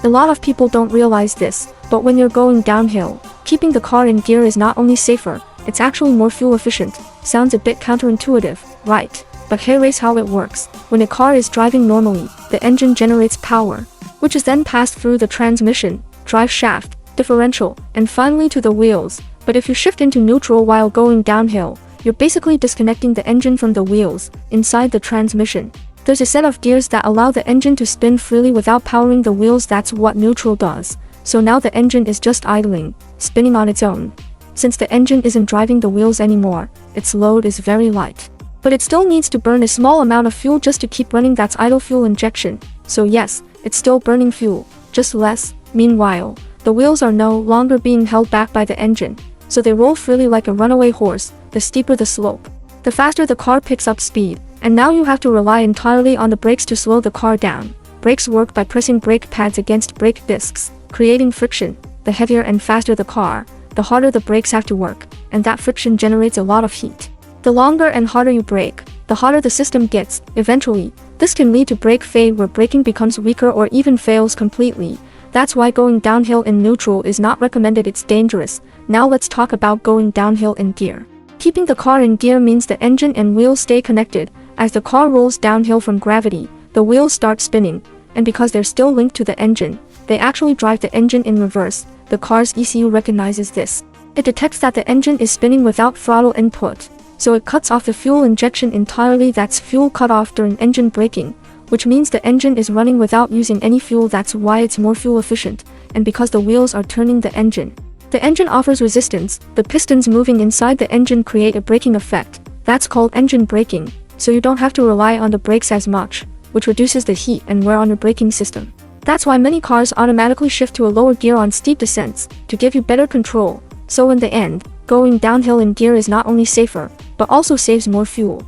A lot of people don't realize this, but when you're going downhill, keeping the car in gear is not only safer, it's actually more fuel efficient. Sounds a bit counterintuitive, right? But here's how it works. When a car is driving normally, the engine generates power, which is then passed through the transmission, drive shaft, differential, and finally to the wheels. But if you shift into neutral while going downhill, you're basically disconnecting the engine from the wheels inside the transmission. There's a set of gears that allow the engine to spin freely without powering the wheels. That's what neutral does. So now the engine is just idling, spinning on its own. Since the engine isn't driving the wheels anymore, its load is very light. But it still needs to burn a small amount of fuel just to keep running. That's idle fuel injection. So yes, it's still burning fuel, just less. Meanwhile, the wheels are no longer being held back by the engine, so they roll freely like a runaway horse. The steeper the slope, the faster the car picks up speed. And now you have to rely entirely on the brakes to slow the car down. Brakes work by pressing brake pads against brake discs, creating friction. The heavier and faster the car, the harder the brakes have to work, and that friction generates a lot of heat. The longer and harder you brake, the hotter the system gets. Eventually, this can lead to brake fade where braking becomes weaker or even fails completely. That's why going downhill in neutral is not recommended. It's dangerous. Now let's talk about going downhill in gear. Keeping the car in gear means the engine and wheels stay connected. As the car rolls downhill from gravity, the wheels start spinning, and because they're still linked to the engine, they actually drive the engine in reverse. The car's ECU recognizes this. It detects that the engine is spinning without throttle input, so it cuts off the fuel injection entirely. That's fuel cut off during engine braking, which means the engine is running without using any fuel. That's why it's more fuel efficient, and because the wheels are turning the engine. The engine offers resistance. The pistons moving inside the engine create a braking effect. That's called engine braking. So you don't have to rely on the brakes as much, which reduces the heat and wear on your braking system. That's why many cars automatically shift to a lower gear on steep descents, to give you better control. So in the end, going downhill in gear is not only safer, but also saves more fuel.